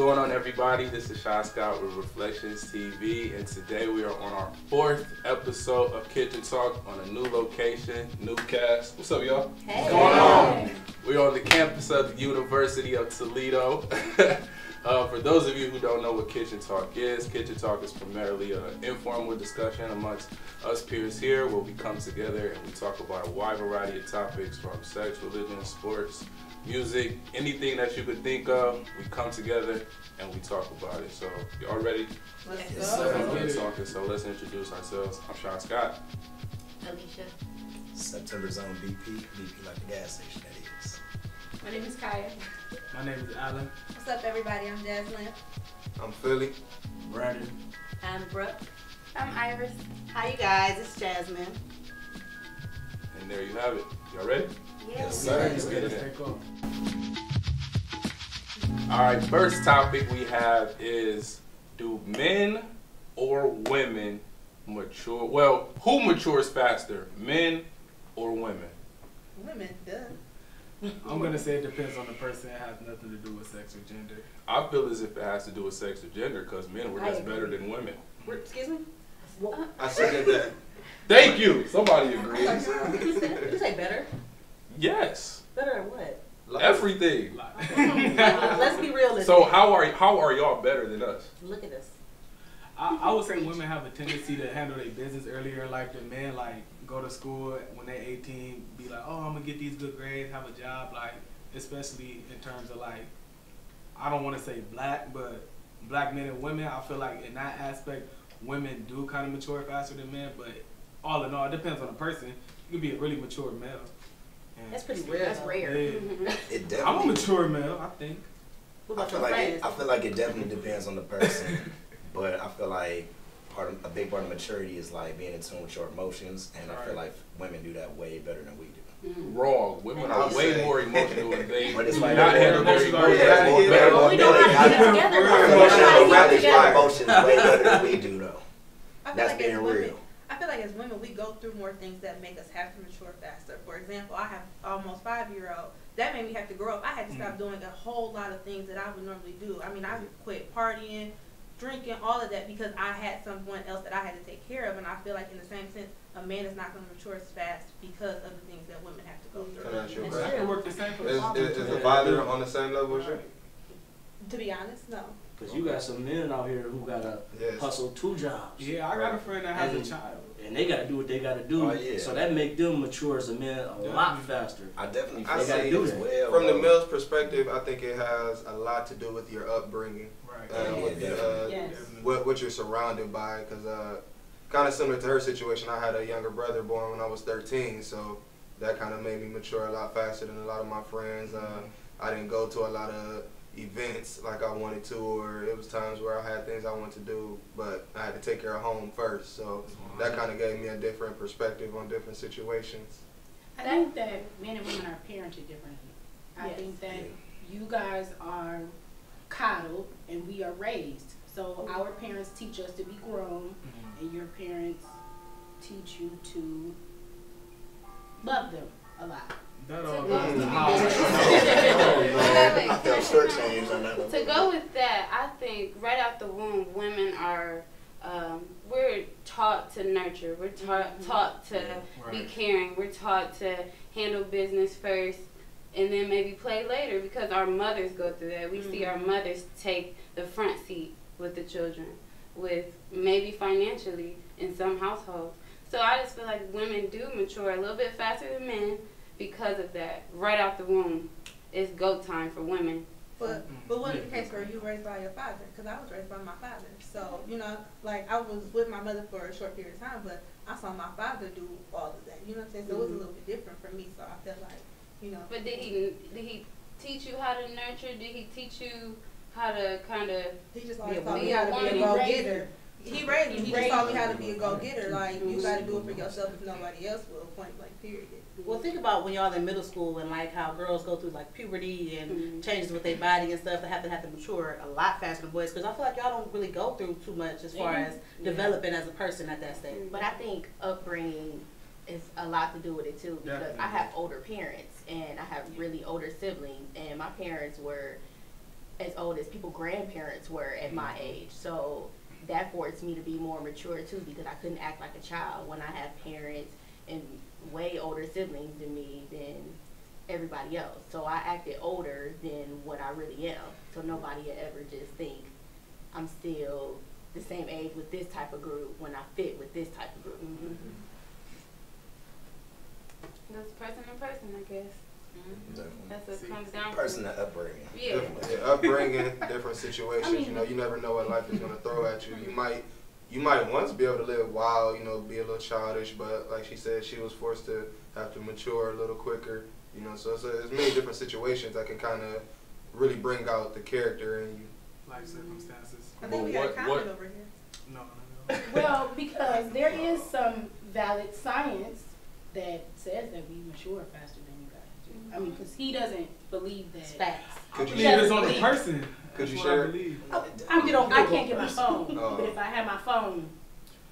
going on, everybody? This is Sean Scott with Reflections TV, and today we are on our 4th episode of Kitchen Talk on a new location, new cast. What's up, y'all? Hey. What's going on? We're on the campus of the University of Toledo. For those of you who don't know what Kitchen Talk is primarily an informal discussion amongst us peers here where we come together and we talk about a wide variety of topics from sex, religion, sports, music, anything that you could think of. We come together and we talk about it. So, y'all ready? Let's go. Talking. So let's introduce ourselves. I'm Sean Scott. Alicia. September Zone BP like the gas station that is. My name is Kaya. My name is Alan. What's up, everybody? I'm Jaslyn. I'm Philly. Brandon. I'm Brooke. I'm Iris. Hi, you guys. It's Jasmine. And there you have it. Y'all ready? Yes, sir. Let's get it. Alright, first topic we have is, do men or women mature? Well, who matures faster, men or women? Women, duh. I'm going to say it depends on the person. It has nothing to do with sex or gender. I feel as if it has to do with sex or gender because men were just better than women. Excuse me? I second that. Thank you. Somebody agrees. Did you say better? Yes. Better at what? Everything. Let's be realistic. So how are y'all better than us? Look at this. I would say women have a tendency to handle their business earlier in life than men. Like, go to school when they're 18, be like, oh, I'm going to get these good grades, have a job. Like, especially in terms of, like, I don't want to say black, but black men and women, I feel like in that aspect, women do kind of mature faster than men. But all in all, it depends on the person. You can be a really mature male. And That's pretty rare. That's rare. yeah. It I'm a definitely. mature male, I think. What I about feel your like friends? I feel like it definitely depends on the person, but I feel like a big part of maturity is like being in tune with your emotions, and I feel like women do that way better than we do. Wrong. Women are way more emotional than they But it's like not handle their emotions. Well, we know how to get it together. We know how to get it together. Emotions way better than we do, though. I feel That's like being as women, real. I feel like as women, we go through more things that make us have to mature faster. For example, I have almost 5-year-old. That made me have to grow up. I had to stop doing a whole lot of things that I would normally do. I mean, I quit partying, drinking, all of that because I had someone else that I had to take care of. And I feel like in the same sense, a man is not going to mature as fast because of the things that women have to go through. Can I ask you a It question? work the same for the father. Is the father on the same level as you? To be honest, no. Because you got some men out here who gotta Yes. hustle 2 jobs. Yeah, I got a friend that has And- a child. And they gotta do what they gotta do. Oh, yeah. So that make them mature as a man a lot faster. I definitely I feel say that as well. From the male's perspective, I think it has a lot to do with your upbringing, Right. with, Yes. what you're surrounded by. Because kind of similar to her situation, I had a younger brother born when I was 13, so that kind of made me mature a lot faster than a lot of my friends. I didn't go to a lot of events like I wanted to, or it was times where I had things I wanted to do, but I had to take care of home first. So that kind of gave me a different perspective on different situations. I think that men and women are parented differently. I Yes. think that you guys are coddled and we are raised. So our parents teach us to be grown, and your parents teach you to love them a lot. That To all go- goes to to how. I felt shortchanged on that one. To go with that, I think right out the womb, women are, we're taught to nurture. We're taught to be Right. caring. We're taught to handle business first and then maybe play later because our mothers go through that. We see our mothers take the front seat with the children, with maybe financially in some households. So I just feel like women do mature a little bit faster than men because of that. Right out the womb, it's go time for women. But what in the case where you were raised by your father? Because I was raised by my father. So, you know, like I was with my mother for a short period of time, but I saw my father do all of that. You know what I'm saying? So it was a little bit different for me. So I feel like, you know. But did he teach you how to nurture? Did he teach you how to kind of? He just always Be a taught me woman. how to be a He raised go-getter. He raised me. He just taught me how to be a go-getter. Like, you got to do it for yourself if nobody else will, point blank, period. Well, think about when y'all in middle school and like how girls go through like puberty and changes with their body and stuff. They have to mature a lot faster than boys because I feel like y'all don't really go through too much as far as developing as a person at that stage. But I think upbringing is a lot to do with it too because I have older parents and I have really older siblings and my parents were as old as people grandparents were at my age. So that forced me to be more mature too, because I couldn't act like a child when I have parents and way older siblings than me than everybody else. So I acted older than what I really am. So nobody would ever just think I'm still the same age with this type of group when I fit with this type of group. That's person to person, I guess. That's what it comes down to. Person to upbringing. Yeah. Upbringing, different situations. You know, you never know what life is gonna throw at you. You might once be able to live wild, you know, be a little childish, but like she said, she was forced to have to mature a little quicker. You know, so there's many different situations that can kind of really bring out the character in you. Life circumstances. I think we got a comment over here. No. Well, because there is some valid science that says that we mature faster than you guys do. I mean, because he doesn't believe that. Facts. Could you I believe it's on the person. Could you That's what I share? believe. I can't get my phone, Oh. but if I have my phone,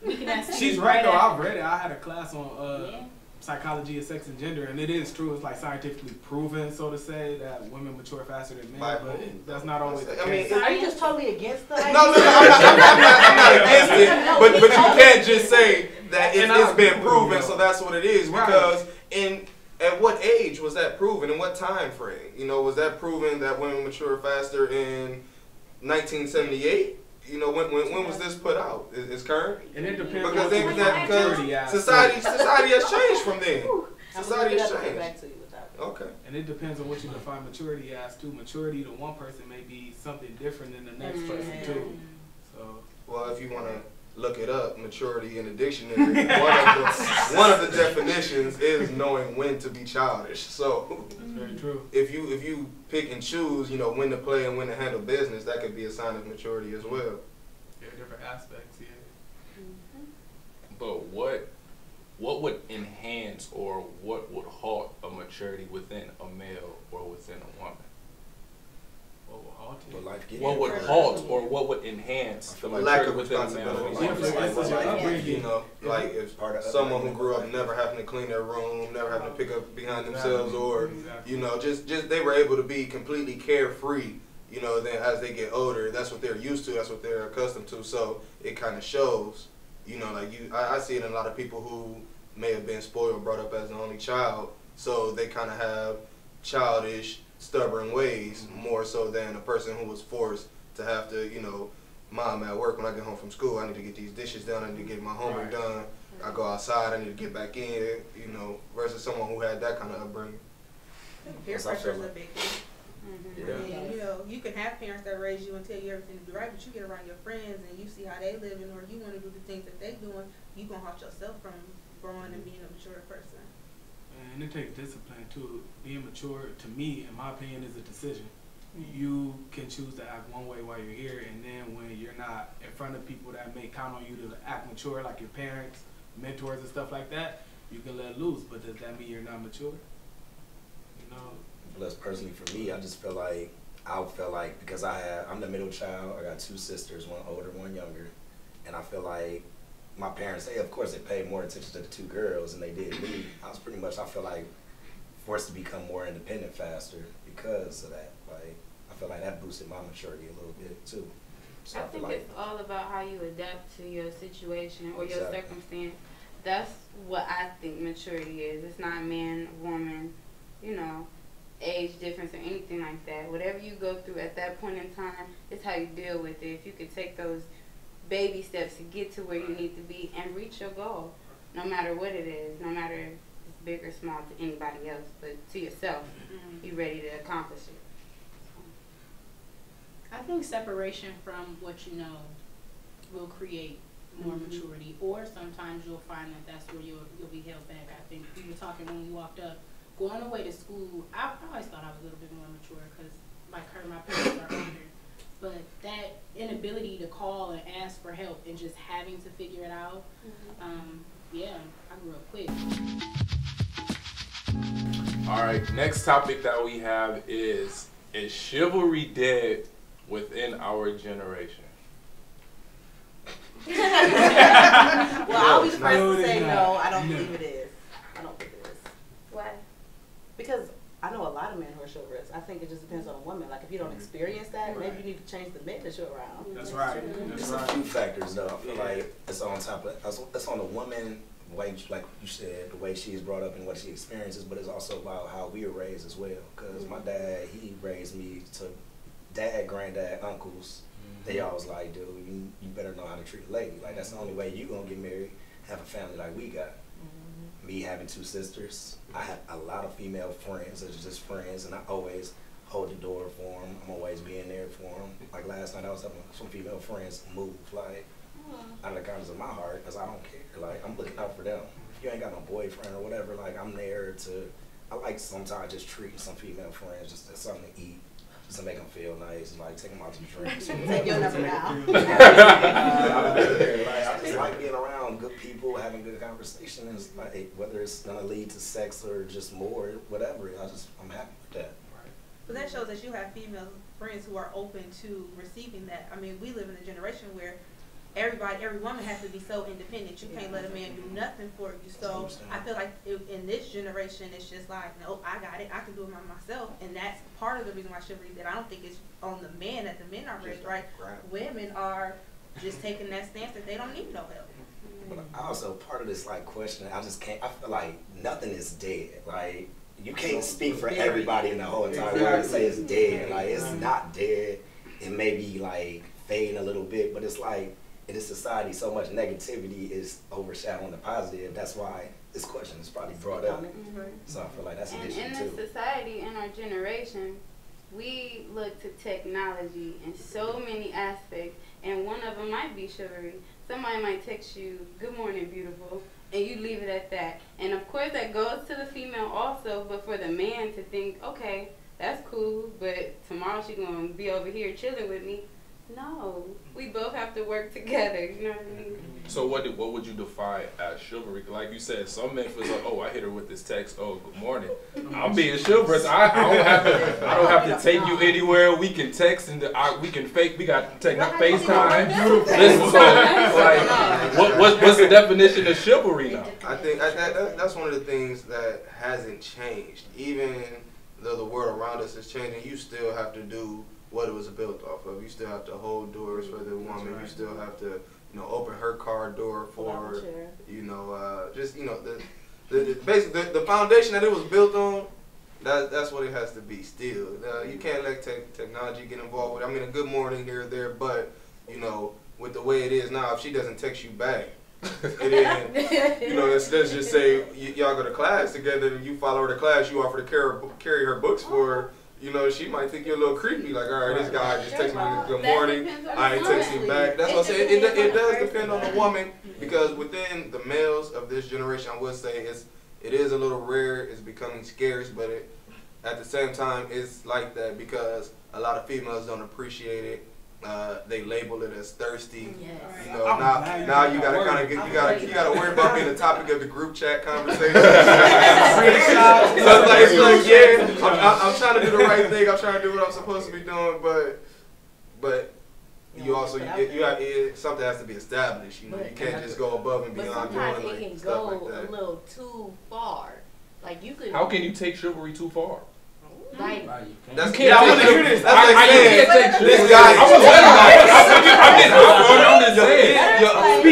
we can ask. She's him right though. after. I've read it. I had a class on Yeah. psychology of sex and gender, and it is true. It's like scientifically proven, so to say, that women mature faster than men. But that's not always the I mean, case. Are you just totally against the idea? No, I'm not against it, but you can't just say that it's been proven, so that's what it is. Because at what age was that proven? In what time frame? You know, was that proven that women mature faster in 1978? You know, when was this put out? It's current? And it depends on Because what maturity aspect. society has changed from then. Society has Get changed. back to you with that. Okay. And it depends on what you define maturity as too. Maturity to one person may be something different than the next person too. So, Well, if you want to look it up, maturity in the dictionary, one of the definitions is knowing when to be childish. So that's very true. if you pick and choose, you know, when to play and when to handle business, that could be a sign of maturity as well. There are different aspects, yeah. But what would enhance or what would halt a maturity within a male or within a woman? What will halt it? What life get What would halt or what would enhance the Lack maturity of within a male or responsibility. woman? You know, like if Part of someone who upbringing. grew up never having to clean their room, never having to pick up behind themselves, or Exactly. you know, just they were able to be completely carefree. You know, then as they get older, that's what they're used to, that's what they're accustomed to. So it kind of shows. You know, like I see it in a lot of people who may have been spoiled, brought up as the only child, so they kind of have childish, stubborn ways more so than a person who was forced to have to, you know, mom at work when I get home from school, I need to get these dishes done, I need to get my homework done, I go outside, I need to get back in, you know, versus someone who had that kind of upbringing. Peer That's how I pressure is feel a big thing. Yeah. I mean, you know, you can have parents that raise you and tell you everything to do right, but you get around your friends and you see how they living, or you want to do the things that they doing, you gonna halt yourself from growing and being a mature person. And it takes discipline too. Being mature, to me, in my opinion, is a decision. You can choose to act one way while you're here, and then when you're not in front of people that may count on you to act mature, like your parents, mentors, and stuff like that, you can let loose. But does that mean you're not mature? You know. Plus, personally for me, I just feel like because I'm the middle child. I got two sisters, one older, one younger, and I feel like my parents, of course, they paid more attention to the two girls than they did me. I feel like forced to become more independent faster because of that. Like, I feel like that boosted my maturity a little bit too. So I I feel think like it's all about how you adapt to your situation or your Exactly. circumstance. That's what I think maturity is. It's not man, woman, you know, age difference or anything like that. Whatever you go through at that point in time, it's how you deal with it. If you could take those baby steps to get to where you need to be and reach your goal, no matter what it is, no matter if it's big or small to anybody else, but to yourself, you ready to accomplish it. I think separation from what you know will create more maturity, or sometimes you'll find that that's where you'll be held back. I think we were talking when you walked up, going away to school. I always thought I was a little bit more mature because, like her, my parents are older. But that inability to call and ask for help and just having to figure it out, yeah, I grew up quick. All right, next topic that we have is chivalry dead within our generation? Well, I'll be first No, to it say is no. not. I don't No. believe it is. I don't think it is. Why? Because I know a lot of men who are chivalrous. I think it just depends on a woman. Like, if you don't experience that, maybe you need to change the men that you're around. That's right. That's It's right. a few factors though. I feel like it's on top of it's on the woman, the way, like you said, the way she's brought up and what she experiences, but it's also about how we were raised as well. Because my dad, he raised me to dad, granddad, uncles. They always like, dude, you better know how to treat a lady. Like, that's the only way you gonna get married, have a family like we got. Me having 2 sisters, I have a lot of female friends that's just friends, and I always hold the door for them. I'm always being there for them. Like last night, I was having some female friends move, like, out of the kindness of my heart, because I don't care. Like, I'm looking out for them. If you ain't got no boyfriend or whatever, like, I'm there to, I like sometimes just treating some female friends just as something to eat, just to make them feel nice, like, take them out to drinks. Take your number now. I just like being around good people, having good conversation, and it's like, whether it's gonna lead to sex or just more, whatever, I'm happy with that. But that shows that you have female friends who are open to receiving that. I mean, we live in a generation where every woman has to be so independent. You can't let a man do nothing for you. So I feel like in this generation, it's just like, nope, I got it. I can do it by myself. And that's part of the reason why chivalry, that I don't think it's on the men, that the men are raised right. Women are just taking that stance that they don't need no help. But also part of this like question, I feel like nothing is dead. Like, you can't speak for everybody in the whole entire world and say it's dead. Like, it's not dead. It may be like fading a little bit, but it's like in this society, so much negativity is overshadowing the positive. That's why this question is probably brought up. So I feel like that's an issue in too. this society, in our generation, we look to technology in so many aspects, and one of them might be chivalry. Somebody might text you, "Good morning, beautiful," and you leave it at that. And of course that goes to the female also, but for the man to think, okay, that's cool, but tomorrow she's going to be over here chilling with me. No, we both have to work together, you know what I mean? So what would you define as chivalry? Like you said, some men feel like, oh, I hit her with this text, oh, good morning. I'm being chivalrous. I don't have to take you anywhere. We can text and we can we got FaceTime. Listen, so like, what's the definition of chivalry now? I think that's one of the things that hasn't changed. Even though the world around us is changing, you still have to do what it was built off of. You still have to hold doors for the woman. You still have to, open her car door for her. Basically the foundation that it was built on. That's what it has to be. Still, you can't let technology get involved with it. I mean, a good morning here or there, but with the way it is now, if she doesn't text you back, and then, let's just say y'all go to class together and you follow her to class, you offer to carry her books for her. She might think you're a little creepy, like, all right, this guy just texted me good morning, I ain't texting back. That's what I'm saying. It does depend on the woman, because within the males of this generation, I would say it is a little rare, it's becoming scarce, but at the same time, it's like that because a lot of females don't appreciate it. They label it as thirsty. Yes. Now you gotta kind of you gotta worry about being the topic of the group chat conversation. So it's like yeah, I'm trying to do the right thing. I'm trying to do what I'm supposed to be doing, but you also something has to be established. You can't just go above and beyond doing sometimes it can stuff go like that. a little too far. Like you could. How can you take chivalry too far? Like, That's you can't take this. That's like saying this guy. I'm just saying.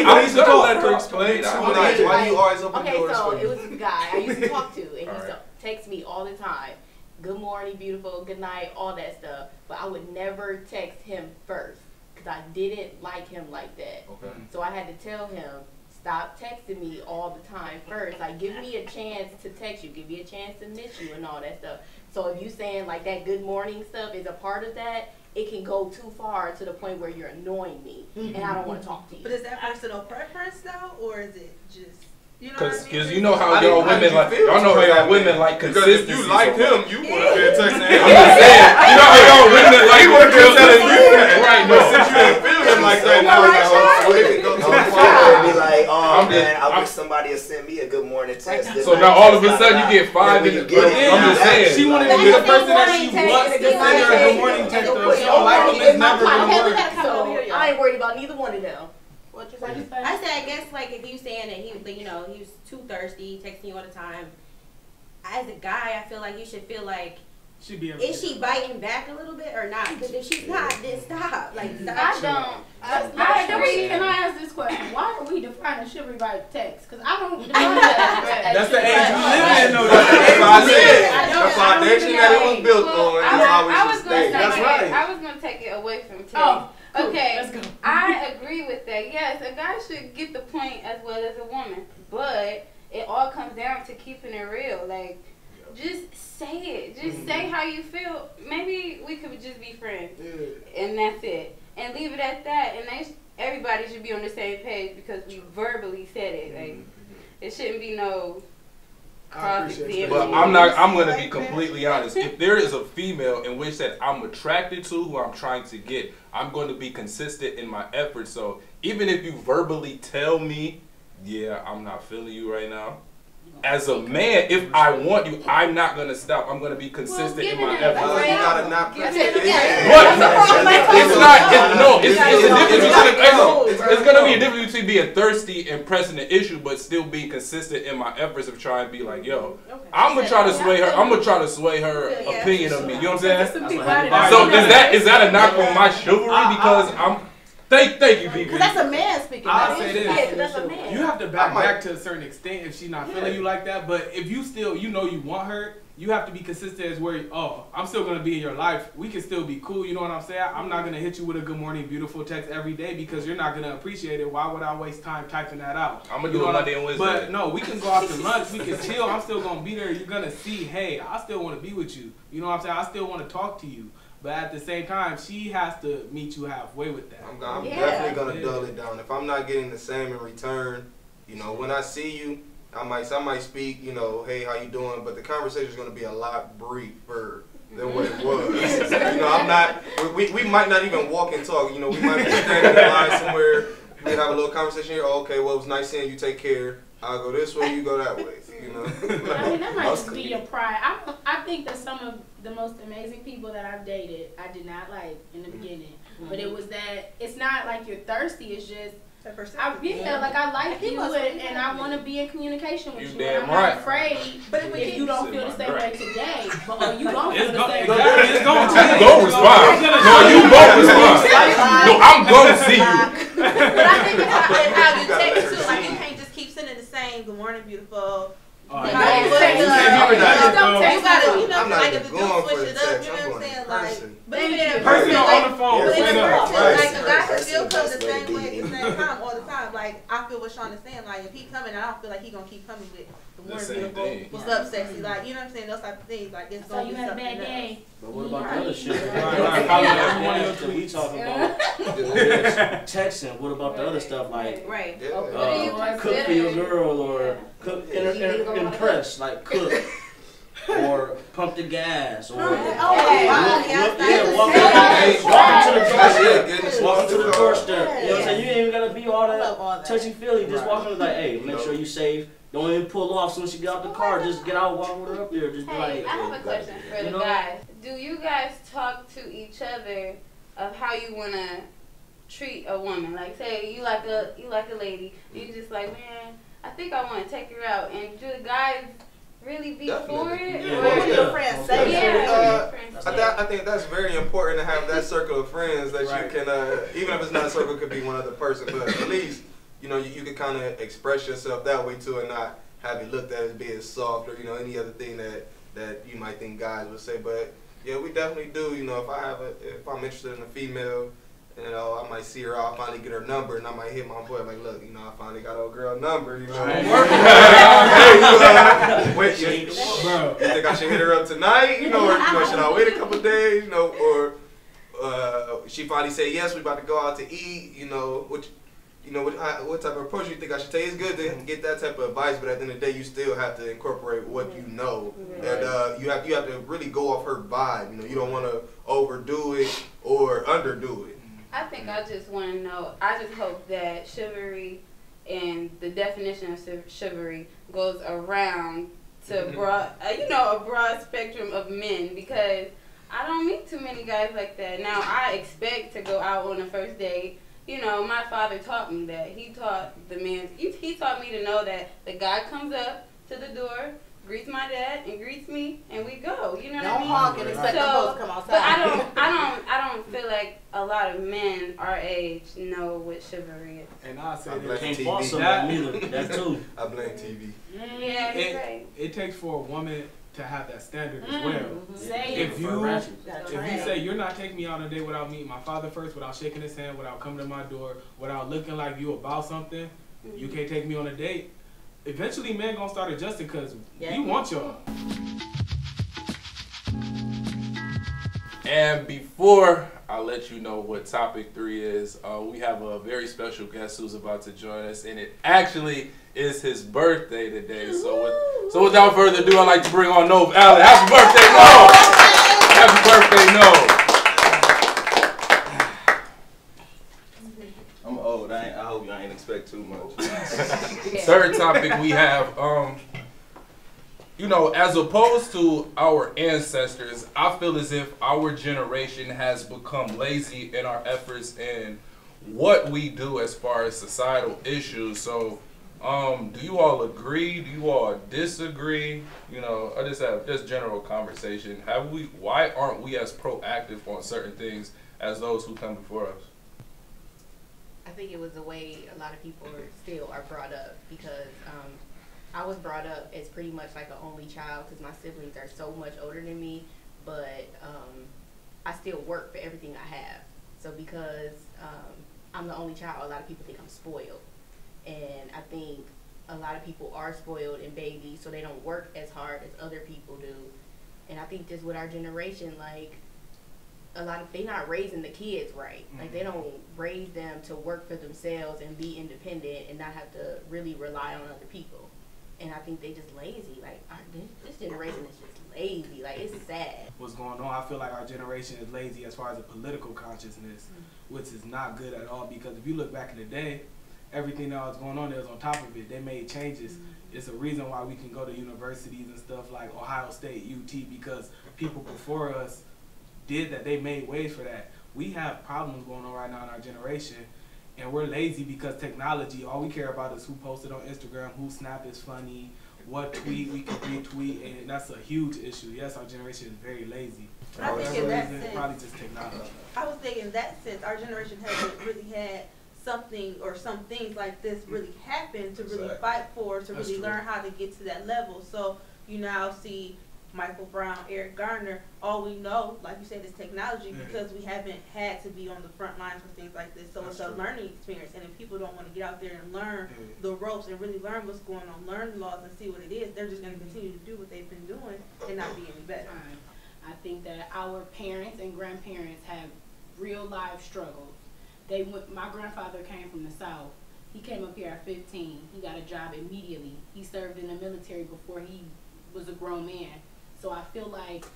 I used to let her explain. Why you always open okay, doors so for me? it was this guy I used to talk to, and he used to Right. text me all the time. Good morning, beautiful. Good night, all that stuff. But I would never text him first because I didn't like him like that. Okay. So I had to tell him, stop texting me all the time first. Like, give me a chance to text you. Give me a chance to miss you and all that stuff. So if you saying like that good morning stuff is a part of that, it can go too far to the point where you're annoying me and I don't want to talk to you. But is that personal preference though, or is it just what I mean? Because you know how y'all women like, y'all know how y'all women like consistency. Because if you liked him, you would have been texting him. I'm just saying, you know how y'all women like, he would have been telling you that. Right, But since you didn't feel him like that, now it can go too far. Be like, oh man, I I'm- wish somebody had sent me a good morning text. So now all of a sudden you get 5 in the I'm just saying. She wanted to be the person that she wants to send her a good morning text. She don't like him, it's never gonna work. So I ain't worried about neither one of them. What you say? I said, I guess, like, if you saying that he was too thirsty, texting you all the time, as a guy, I feel like you should feel like, Should be is she biting back a little bit or not? Because if she's not, then stop. Like, I stop. don't. I agree. Can I ask this question? Why are we defining chivalry by text? Because I don't define that. That's the age we live in, though. That's why I said I don't- the foundation that it was built on. That's how we I was should gonna stay. That's take right. it. I was gonna take it away from text. Oh, cool. Okay, Let's go. I agree with that. Yes, a guy should get the point as well as a woman, but it all comes down to keeping it real. Like, just say it. Just say how you feel. Maybe we could just be friends, and that's it, and leave it at that. And everybody should be on the same page because we verbally said it. Like, it shouldn't be no cross examination. But I'm gonna be completely honest. If there is a female in which that I'm attracted to, who I'm trying to get, I'm going to be consistent in my efforts. So even if you verbally tell me, yeah, I'm not feeling you right now, as a man, if I want you, I'm not gonna stop. I'm gonna be consistent in my efforts. Well, you gotta not press it. It's gonna be a difference between being thirsty and pressing the issue, but still being consistent in my efforts of trying to be like, yo, I'm gonna try to sway her. I'm gonna try to sway her opinion of me. You know what I'm saying? So is that a knock on my chivalry because I'm? Thank you, BB. Because that's a man speaking. I'll say this. Yeah, that's a man. You have to back to a certain extent if she's not feeling you like that. But if you still, you want her, you have to be consistent as where, I'm still going to be in your life. We can still be cool. You know what I'm saying? I'm not going to hit you with a good morning, beautiful text every day because you're not going to appreciate it. Why would I waste time typing that out? I'm going to do it Monday and Wednesday. But no, we can go out to lunch. We can chill. I'm still going to be there. You're going to see, hey, I still want to be with you. You know what I'm saying? I still want to talk to you. But at the same time, she has to meet you halfway with that. I'm definitely going to dull it down. If I'm not getting the same in return, when I see you, I might speak, hey, how you doing? But the conversation is going to be a lot briefer than what it was. I'm not, we might not even walk and talk. We might be standing in line somewhere. We have a little conversation here. Oh, okay, well, it was nice seeing you. Take care. I'll go this way, you go that way. I mean, that might just be your pride. I think that some of the most amazing people that I've dated, I did not like in the beginning. But it was that it's not like you're thirsty. It's just I like you and I want to be in communication with you. Damn I'm right. not afraid if you don't feel the same way today, but you don't feel the same way. It's going to. You gon' respond. No, you gon' respond. No, I'm gonna see you. But I think it's how you text too. Like, you can't just keep sending the same "Good morning, beautiful." You gotta, like if the dude switch it up, you know what I'm saying? Like, but even in Person on the phone. but in person, Right. like a guy can still come the same way at the same time all the time. Like, I feel what Sean is saying. Like, if he coming, I don't feel like he gonna keep coming with the morning, beautiful, what's up, sexy? Like, you know what I'm saying? Those type of things. Like, it's So gonna you be had a something bad else. day. But what about the other shit? Right. We talking about texting. What about the other stuff like Right. Yeah. What do you cook for your girl or cook impress like cook or pump the gas or Wow. walk to the doorstep. You know what I'm saying? You ain't even gotta be all that touchy feely. Just walk in like, hey, make sure you safe. Don't even pull off as soon as you get out the car. Just get out, walk with her up there. Just be Hey, like, I have a question for the guys. Do you guys talk to each other of how you wanna treat a woman? Like, say you like a lady, you just like, man, I think I want to take her out. And do the guys really be for it? Yeah. What would your friends say? Yeah. I think that's very important to have that circle of friends that you can, even if it's not a circle, it could be one other person, but at least, you can kind of express yourself that way too and not have it looked at as being soft or, any other thing that you might think guys would say. But yeah, we definitely do, if I'm interested in a female, I might see her out, finally get her number, and I might hit my boy like, look, I finally got old girl number, Wait, bro, you think I should hit her up tonight, or should I wait a couple days, or she finally say yes, we about to go out to eat, what type of approach you think I should take? It's good to get that type of advice, but at the end of the day, you still have to incorporate what you know, and you have to really go off her vibe. You don't want to overdo it or underdo it. I think I just want to know, I just hope that chivalry and the definition of chivalry goes around to a broad spectrum of men, because I don't meet too many guys like that. Now, I expect to go out on a first date. My father taught me that. He taught the men, he taught me to know that the guy comes up to the door, greets my dad and greets me, and we go. You know what I Don't mean? honk and expect them both to come outside. But I don't feel like a lot of men our age know what chivalry is. And I say I blame Can't TV. fault somebody neither. That too. I blame TV. Yeah, you're right. It takes for a woman to have that standard as well. Say If it. you say you're not taking me out on a date without meeting my father first, without shaking his hand, without coming to my door, without looking like you about something, you can't take me on a date. Eventually, men gonna start adjusting because we want y'all. And before I let you know what topic 3 is, we have a very special guest who's about to join us, and it actually is his birthday today. So without further ado, I'd like to bring on Nove Allen. Happy birthday, Nove! Happy birthday, Nove! I'm old. I hope y'all ain't expect too much. Third topic we have, you know, as opposed to our ancestors, I feel as if our generation has become lazy in our efforts in what we do as far as societal issues. So, do you all agree? Do you all disagree? You know, I just have this general conversation. Why aren't we as proactive on certain things as those who come before us? I think it was the way a lot of people still are brought up, because I was brought up as pretty much like an only child because my siblings are so much older than me, but I still work for everything I have. So because I'm the only child, a lot of people think I'm spoiled. And I think a lot of people are spoiled and babies, so they don't work as hard as other people do. And I think just with our generation, like, they not raising the kids right. Like, they don't raise them to work for themselves and be independent and not have to really rely on other people. And I think they just lazy. Like, this generation is just lazy. Like, it's sad. What's going on? I feel like our generation is lazy as far as a political consciousness, which is not good at all, because if you look back in the day, everything that was going on there was on top of it. They made changes. It's a reason why we can go to universities and stuff like Ohio State, UT, because people before us did that. They made ways for that. We have problems going on right now in our generation, and we're lazy because technology, all we care about is who posted on Instagram, who snap is funny, what tweet we can retweet, and that's a huge issue. Yes, our generation is very lazy. I think in that sense, probably just technology. I was thinking in that sense, our generation hasn't really had something or some things like this really happen to really fight for, to really learn how to get to that level. So you now see Michael Brown, Eric Garner, all we know, like you said, is technology, because we haven't had to be on the front lines for things like this. So it's a learning experience, and if people don't want to get out there and learn the ropes and really learn what's going on, learn the laws and see what it is, they're just going to continue to do what they've been doing and not be any better. I think that our parents and grandparents have real life struggles. My grandfather came from the South. He came up here at 15. He got a job immediately. He served in the military before he was a grown man. So I feel like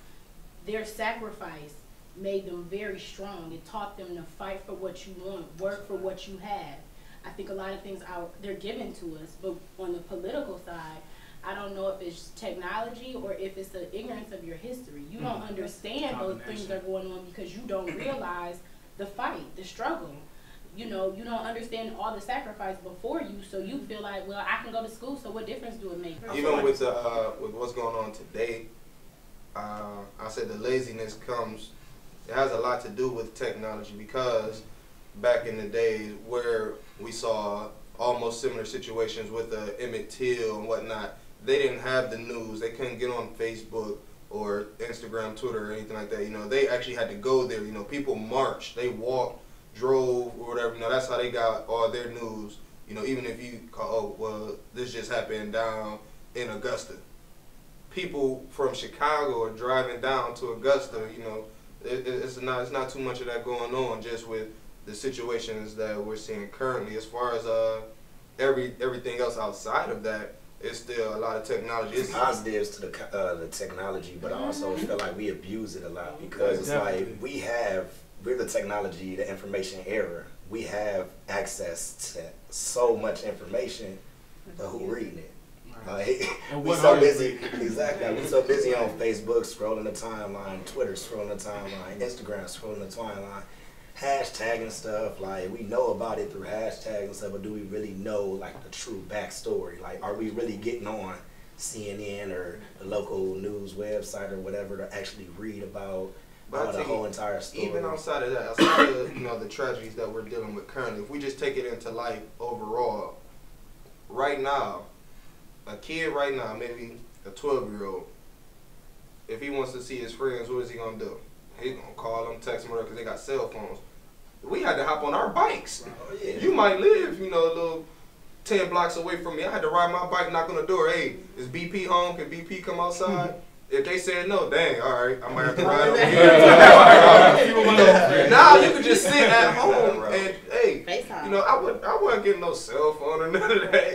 their sacrifice made them very strong. It taught them to fight for what you want, work for what you have. I think a lot of things they're given to us, but on the political side, I don't know if it's technology or if it's the ignorance of your history. You don't understand those things that are going on because you don't realize the fight, the struggle. You know, you don't understand all the sacrifice before you, so you feel like, well, I can go to school, so what difference do it make? Even with what's going on today, I said the laziness it has a lot to do with technology, because back in the days where we saw almost similar situations with Emmett Till and whatnot, they didn't have the news. They couldn't get on Facebook or Instagram, Twitter, or anything like that. You know, they actually had to go there. You know, people marched, they walked, drove, or whatever. You know, that's how they got all their news. You know, even if you call, oh, well, this just happened down in Augusta. People from Chicago are driving down to Augusta. You know, it's not too much of that going on, just with the situations that we're seeing currently. As far as everything else outside of that, it's still a lot of technology. It's positives to the technology, but I also feel like we abuse it a lot, because it's like we're the technology, the information era. We have access to so much information, but who reading it? We're so busy. Exactly. We're so busy on Facebook scrolling the timeline, Twitter scrolling the timeline, Instagram scrolling the timeline, hashtagging stuff. Like, we know about it through hashtags and stuff, but do we really know like the true backstory? Like, are we really getting on CNN or the local news website or whatever to actually read about the think whole entire story. Even outside of that, outside of the tragedies that we're dealing with currently, if we just take it into life overall, right now, a kid right now, maybe a 12-year-old, if he wants to see his friends, what is he gonna do? He's gonna call them, text them, whatever, because they got cell phones. We had to hop on our bikes. Oh, yeah. You might live, a little 10 blocks away from me. I had to ride my bike, knock on the door. Hey, is BP home? Can BP come outside? If they said no, dang, all right, I might have to ride over here. Now you can just sit at home and hey, I wasn't getting no cell phone or none of that.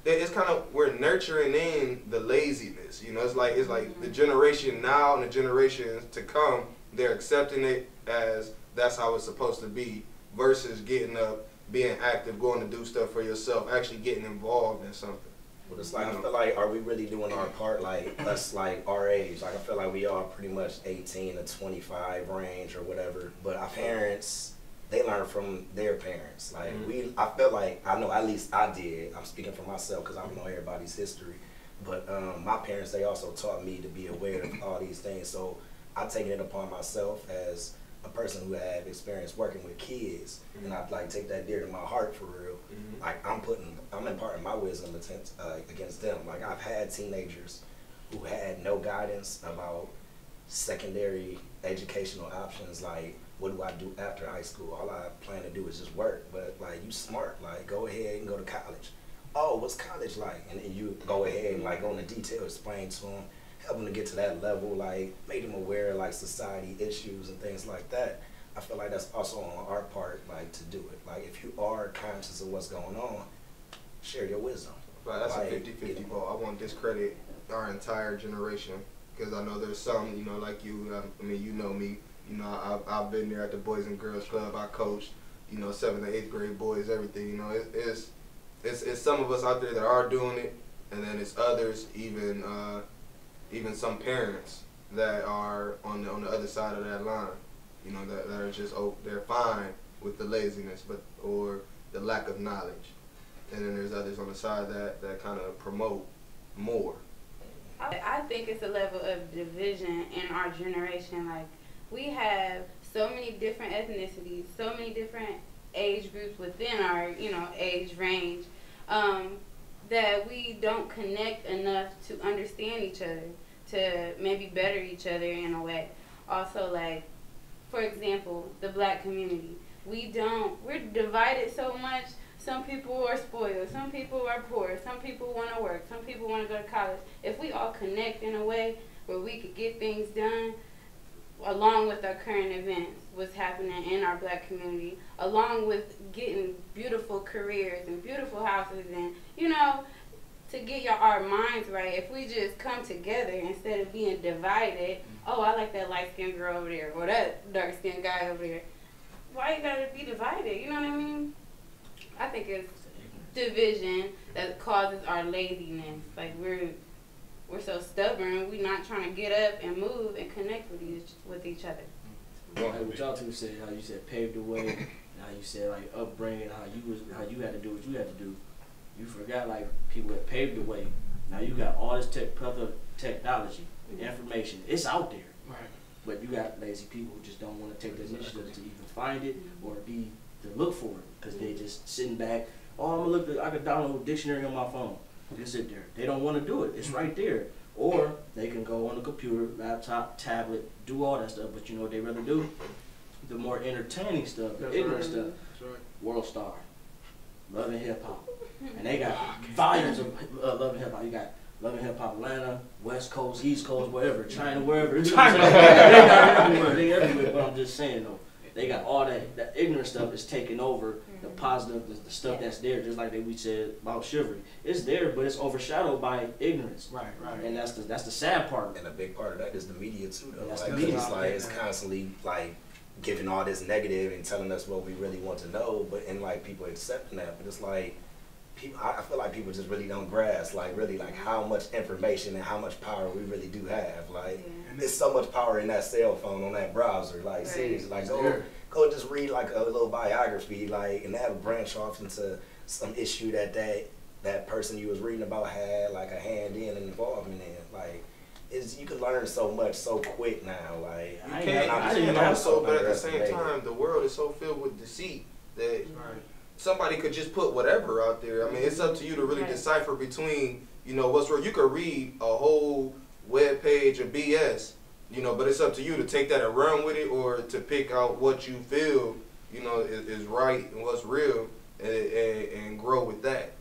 It's kind of we're nurturing in the laziness. It's like the generation now and the generations to come, they're accepting it as that's how it's supposed to be versus getting up, being active, going to do stuff for yourself, actually getting involved in something. But it's like, I feel like, are we really doing our part, like, us, like, our age? Like, I feel like we are pretty much 18 to 25 range or whatever. But our parents, they learn from their parents. Like, I feel like, I know, at least I did. I'm speaking for myself because I don't know everybody's history. But my parents, they also taught me to be aware of all these things. So I've taken it upon myself as a person who have experience working with kids, and I take that dear to my heart for real. Like I'm imparting my wisdom against them. Like I've had teenagers who had no guidance about secondary educational options. Like what do I do after high school? All I plan to do is just work. But like you smart, like go ahead and go to college. Oh, what's college like? And then you go ahead and go into detail, explain to them. Help them to get to that level, like make them aware of like society issues and things like that. I feel like that's also on our part, like to do it. Like if you are conscious of what's going on, share your wisdom. But that's a 50-50 ball. I won't discredit our entire generation because I know there's some, like you. I mean, you know me. I've been there at the Boys and Girls Club. I coached, 7th and 8th grade boys, everything. It's some of us out there that are doing it, and then it's others, even some parents that are on the other side of that line, that are just they're fine with the laziness, or the lack of knowledge, and then there's others on the side that kind of promote more. I think it's a level of division in our generation. Like we have so many different ethnicities, so many different age groups within our age range. That we don't connect enough to understand each other, to maybe better each other in a way. Also, like, for example, the black community. We're divided so much. Some people are spoiled, some people are poor, some people want to work, some people want to go to college. If we all connect in a way where we could get things done, along with our current events, what's happening in our black community, along with getting beautiful careers and beautiful houses and, to get our minds right, if we just come together instead of being divided, oh, I like that light-skinned girl over there or that dark-skinned guy over there. Why you gotta be divided? You know what I mean? I think it's division that causes our laziness. Like we're so stubborn, we're not trying to get up and move and connect with each other. Well, hey, what y'all two said, how you said paved the way, and how you said like upbringing, how you had to do what you had to do. You forgot like people that paved the way. Now you got all this technology, information. It's out there. Right. But you got lazy people who just don't want to take the initiative to even find it or to look for it because they just sitting back. Oh, I could download a dictionary on my phone. Just sit there. They don't want to do it. It's right there. Or they can go on the computer, laptop, tablet, do all that stuff. But you know what they rather do? The more entertaining stuff, the ignorant stuff. That's right. World Star, Love and Hip Hop. And they got volumes of Love and Hip Hop. You got Love and Hip Hop Atlanta, West Coast, East Coast, wherever, China, wherever. They got everywhere. They everywhere. But I'm just saying though, they got all that ignorant stuff is taking over the positive, the stuff that's there. Just like we said about chivalry, it's there, but it's overshadowed by ignorance. Right. And that's the sad part. And a big part of that is the media too, though. That's like, the media. it's constantly like giving all this negative and telling us what we really want to know, and like people accepting that. But it's like I feel like people just really don't grasp really how much information and how much power we really do have. Like there's so much power in that cell phone on that browser. Like seriously, like go just read like a little biography, and have a branch off into some issue that that person you was reading about had like a hand in and involvement in. Like, you can learn so much so quick now. Like, you can't also, but at the same time, the world is so filled with deceit that somebody could just put whatever out there. I mean, it's up to you to really decipher between, you know, what's real. You could read a whole web page of BS, you know, but it's up to you to take that and run with it, or to pick out what you feel, you know, is right and what's real, and grow with that.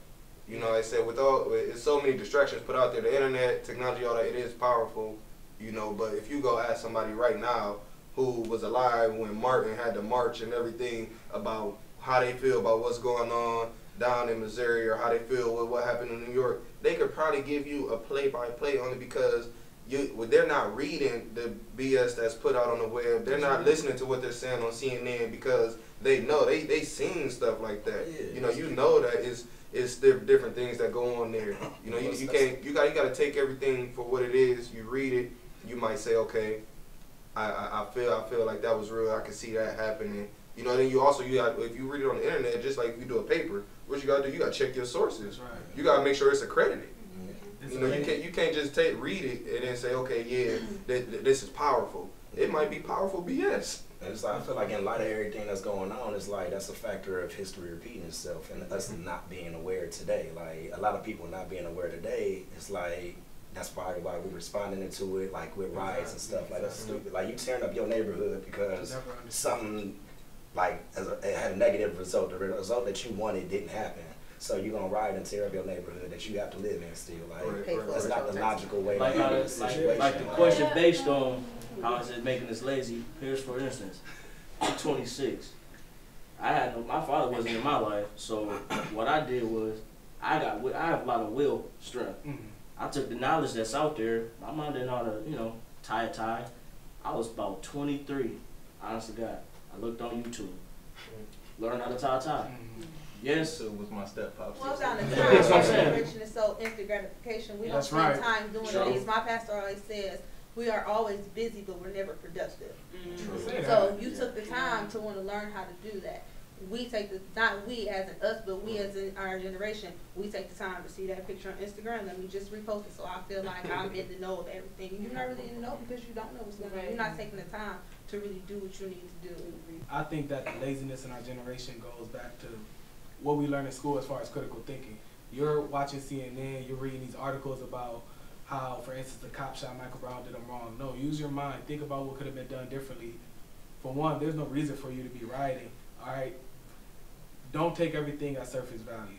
You know, like I said, it's so many distractions put out there. The internet, technology, all that, it is powerful, you know, but if you go ask somebody right now who was alive when Martin had to march and everything about how they feel about what's going on down in Missouri, or how they feel with what happened in New York, they could probably give you a play-by-play on it, because they're not reading the BS that's put out on the web. They're not listening to what they're saying on CNN, because they know they seen stuff like that. Yeah, you know that it's different things that go on there. You know, you gotta take everything for what it is. You read it, you might say, okay, I feel like that was real. I can see that happening. You know, then if you read it on the internet, just like if you do a paper, what you gotta do? You gotta check your sources. Right. You gotta make sure it's accredited. Mm-hmm. You know, you can't just read it and then say, okay, yeah, this is powerful. It might be powerful BS. And it's like, I feel like in light of everything that's going on, it's like that's a factor of history repeating itself and us not being aware today. Like, a lot of people not being aware today, it's like that's probably why we're responding into it, like with riots and stuff. Like, that's stupid. Like, you tearing up your neighborhood because something like it had a negative result. The result that you wanted didn't happen. So you're gonna riot and tear up your neighborhood that you have to live in still. Like, that's not the logical way to handle the situation. Like the question based on how is it making us lazy? Here's for instance, I'm 26. My father wasn't in my life, so what I did was I have a lot of will strength. Mm-hmm. I took the knowledge that's out there. My mom didn't know how to, tie a tie. I was about 23, honest to God. I looked on YouTube, learned how to tie a tie. Mm-hmm. Yes. So was my stepfather. Well, down the time, our generation is so instant gratification. We don't spend time doing things. My pastor always says, we are always busy, but we're never productive. Mm-hmm. So you took the time to want to learn how to do that. We take not we as in us, but we as in our generation, we take the time to see that picture on Instagram. Let me just repost it so I feel like I'm in the know of everything. You're not really in the know because you don't know what's going on. You're not taking the time to really do what you need to do. I think that the laziness in our generation goes back to what we learn in school as far as critical thinking. You're watching CNN, you're reading these articles about how, for instance, the cop shot Michael Brown, did him wrong. No, use your mind. Think about what could have been done differently. For one, there's no reason for you to be rioting. All right? Don't take everything at surface value.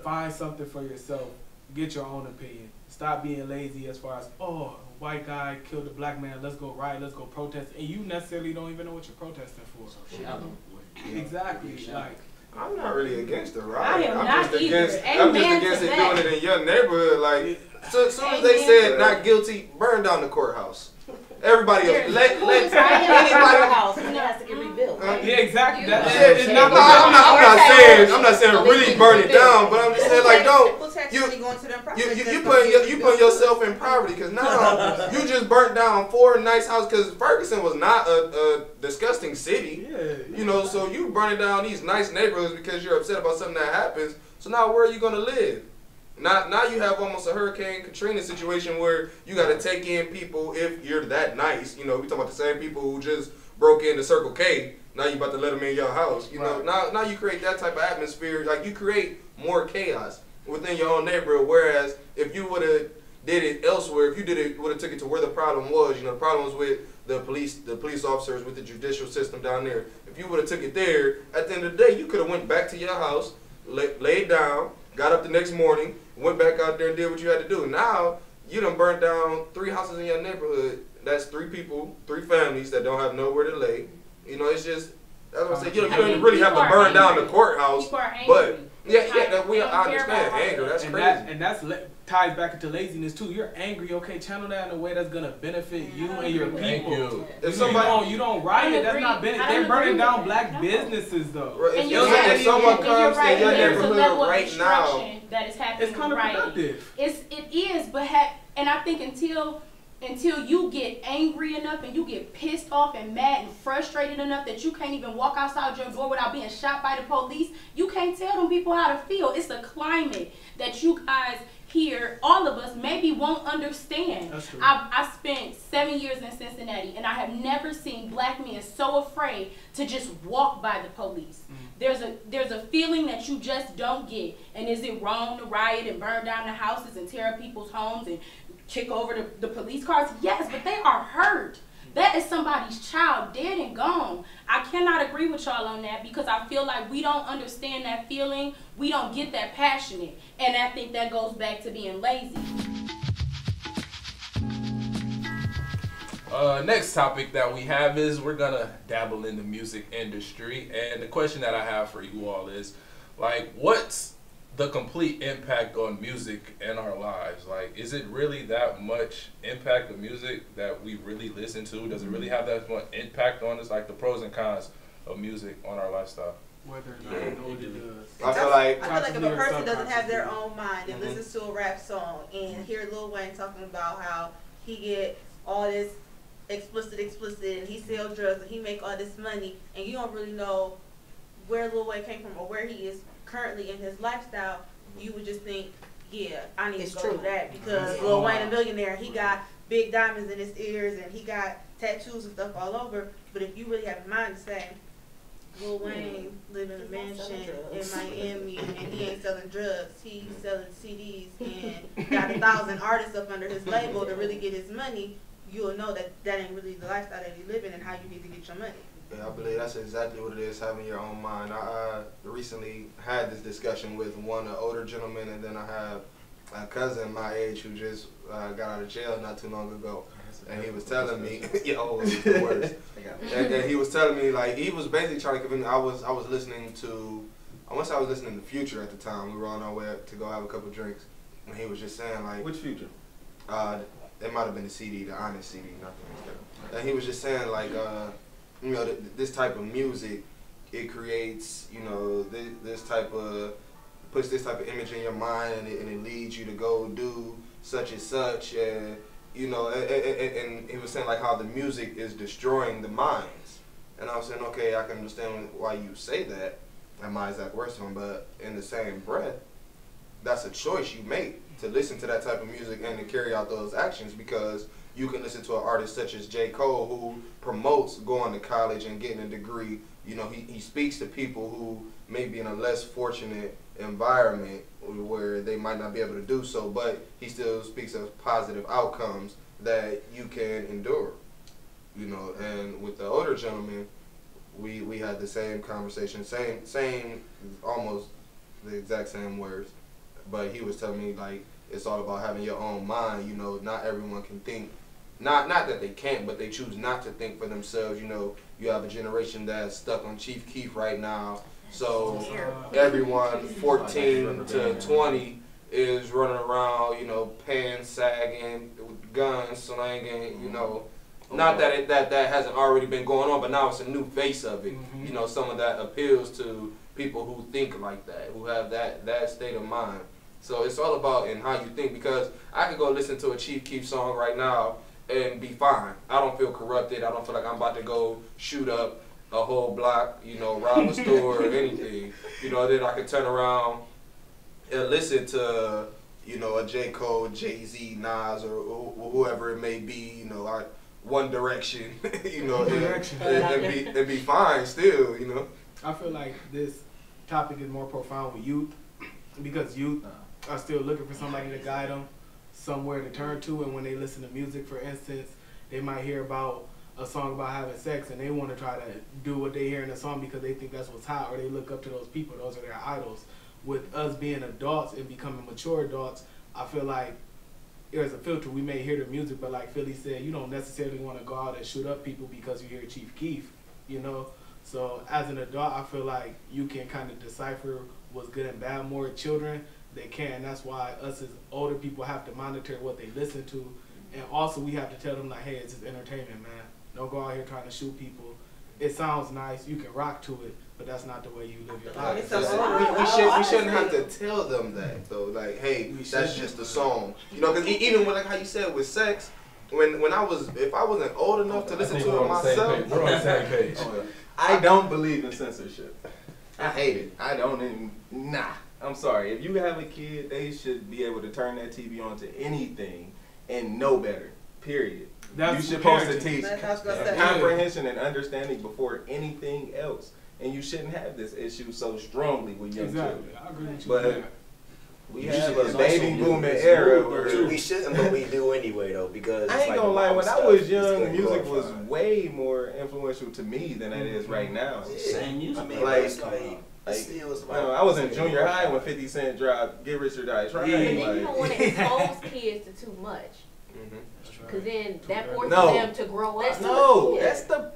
Find something for yourself. Get your own opinion. Stop being lazy as far as, oh, a white guy killed a black man, let's go riot, let's go protest. And you necessarily don't even know what you're protesting for. Exactly. Like, I'm not really against the riot. I am not either. I'm just against it doing it in your neighborhood. Like, so as soon as they said not guilty, burn down the courthouse. Everybody else, let anybody house and it has to get rebuilt. Yeah, exactly. I'm not saying really burn it down, but I'm just saying like don't. You putting yourself in poverty because now you just burnt down 4 nice houses because Ferguson was not a disgusting city. Yeah. So you burning down these nice neighborhoods because you're upset about something that happens. So now where are you gonna live? Now you have almost a Hurricane Katrina situation where you got to take in people if you're that nice. We talking about the same people who just broke into Circle K. Now you about to let them in your house. Now you create that type of atmosphere. Like you create more chaos within your own neighborhood. Whereas if you would have did it elsewhere, if you would have took it to where the problem was. The problem was with the police officers, with the judicial system down there. If you would have took it there, at the end of the day, you could have went back to your house, laid down, got up the next morning, went back out there and did what you had to do. Now, you done burnt down 3 houses in your neighborhood. That's 3 people, 3 families that don't have nowhere to lay. It's just, that's what I said. You don't really have to burn down the courthouse. But, I understand anger. That's crazy. And that's ties back into laziness, too. You're angry, okay, channel that in a way that's going to benefit you and your people. If you don't riot, that's not benefit. They're burning down black businesses, though. If someone comes to your neighborhood right now, that is happening. It's counterproductive. It is, but and I think until until you get angry enough and you get pissed off and mad and frustrated enough that you can't even walk outside your door without being shot by the police. You can't tell them people how to feel. It's a climate that you guys here, all of us, maybe won't understand. That's true. I spent 7 years in Cincinnati, and I have never seen black men so afraid to just walk by the police. There's a feeling that you just don't get. And is it wrong to riot and burn down the houses and tear up people's homes and kick over the police cars? Yes, but they are hurt. That is somebody's child, dead and gone. I cannot agree with y'all on that because I feel like we don't understand that feeling. We don't get that passionate. And I think that goes back to being lazy. Next topic that we have is we're gonna dabble in the music industry. And the question that I have for you all is, like, what's the complete impact on music in our lives? Like, is it really that much impact of music that we really listen to? Does it really have that much impact on us? Like the pros and cons of music on our lifestyle? Whether or not it does. I feel like if a person doesn't have their own mind and listens to a rap song and hear Lil Wayne talking about how he get all this explicit and he sell drugs and he make all this money, and you don't really know where Lil Wayne came from or where he is currently in his lifestyle, you would just think, yeah, I need to go do that because Lil Wayne a millionaire, he got big diamonds in his ears and he got tattoos and stuff all over. But if you really have a mind to say, Lil Wayne live in a mansion in Miami and he ain't selling drugs, he's selling CDs and got 1,000 artists up under his label to really get his money, you'll know that that ain't really the lifestyle that he's living and how you need to get your money. Yeah, I believe that's exactly what it is, having your own mind. I recently had this discussion with one older gentleman, and then I have a cousin my age who just got out of jail not too long ago. And he was telling me, yo, it's the worst. And he was telling me, like, he was basically trying to convince me. I was listening to, I want to say I was listening to Future at the time. We were on our way to go have a couple drinks. And he was just saying, like. Which Future? It might have been the CD, the Honest CD, nothing like that. And he was just saying, like, you know, this type of music, it creates, you know, this type of, puts this type of image in your mind, and it leads you to go do such and such, and, you know, and he was saying, like, how the music is destroying the minds. And I was saying, okay, I can understand why you say that, and my exact words to him, but in the same breath, that's a choice you make to listen to that type of music and to carry out those actions, because you can listen to an artist such as J. Cole who promotes going to college and getting a degree. You know, he speaks to people who may be in a less fortunate environment where they might not be able to do so, but he still speaks of positive outcomes that you can endure. You know, and with the older gentleman, we had the same conversation, same almost the exact same words. But he was telling me, like, it's all about having your own mind. You know, not everyone can think. Not that they can't, but they choose not to think for themselves. You know, you have a generation that's stuck on Chief Keef right now. So everyone 14 to 20 is running around, you know, pants sagging, with guns slanging, you know. Not that that hasn't already been going on, but now it's a new face of it. You know, some of that appeals to people who think like that, who have that state of mind. So it's all about in how you think, because I could go listen to a Chief Keef song right now and be fine. I don't feel corrupted. I don't feel like I'm about to go shoot up a whole block, you know, rob a store or anything. You know, then I could turn around and listen to, you know, a J. Cole, Jay-Z, Nas, or whoever it may be, you know, One Direction, you know, and be fine still, you know. I feel like this topic is more profound with youth, because youth are still looking for somebody to guide them, somewhere to turn to, and when they listen to music, for instance, they might hear about a song about having sex and they want to try to do what they hear in the song because they think that's what's hot, or they look up to those people, those are their idols. With us being adults and becoming mature adults, I feel like there's a filter. We may hear the music, but like Philly said, you don't necessarily want to go out and shoot up people because you hear Chief Keef, you know? So as an adult, I feel like you can kind of decipher what's good and bad. More children, they can. That's why us as older people have to monitor what they listen to. And also we have to tell them, like, hey, it's just entertainment, man. Don't go out here trying to shoot people. It sounds nice, you can rock to it, but that's not the way you live your life. We shouldn't have to tell them that, though. Like, hey, that's just a song. You know, because even with, like how you said, with sex, when I was, if I wasn't old enough to listen to it myself, We're on the same page. I don't believe in censorship. I hate it. I don't even, nah. I'm sorry. If you have a kid, they should be able to turn that TV on to anything and know better. Period. That's You're supposed to parenting. teach That's what I was gonna say. comprehension and understanding before anything else. And you shouldn't have this issue so strongly with young Exactly. children. I agree with you. But Yeah. we You have should- a it's baby also booming it's era rude, where we shouldn't, but we do anyway though, because I it's ain't like gonna lie, when I stuff was is young, getting music was glorified. way more influential to me than it is right now. Same music. I mean, Like- it's like, Like, still is you know, I was in junior high when 50 Cent dropped Get Rich or Die Trying. But then you Like, don't want to expose kids to too much. Because then that forces No. them to grow up. no, that's the.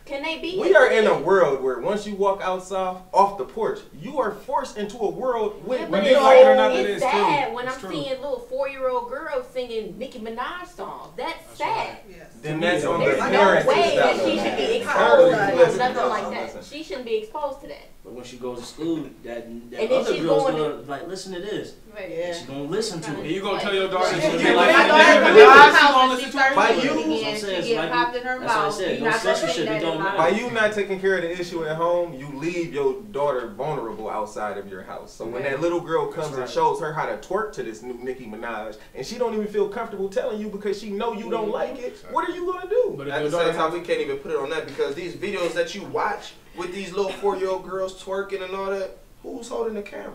Can they be? We are in a world where once you walk outside off the porch, you are forced into a world with Yeah, Whether but you it's, like it or not, that it's is true. sad when It's I'm true. seeing little 4-year-old girls singing Nicki Minaj songs. That's sad. Yes. then that's on the There's parents. no way to that stop she it. should be Parents exposed to listen, nothing listen, like that. listen. She shouldn't be exposed to that. But when she goes to school, that And then other she's girl's going gonna like listen to this. Yeah. She's gonna listen to And it. you gonna tell your daughter Right. she Yeah. like My Nicki daughter Minaj, lives in the she house gonna and listen she's to her. By 13 you- again. That's what I'm saying, She it's get like- popped in her that's what I mouth. said, You're no not gonna censorship, say it that don't in matter. By my you not taking care of the issue at home, you leave your daughter vulnerable outside of your house. So when that little girl comes and shows her how to twerk to this new Nicki Minaj, and she don't even feel comfortable telling you because she know you don't like it, what are you gonna do? But if At your the daughter same time, we can't even put it on that because these videos that you watch with these little 4-year-old girls twerking and all that, who's holding the camera?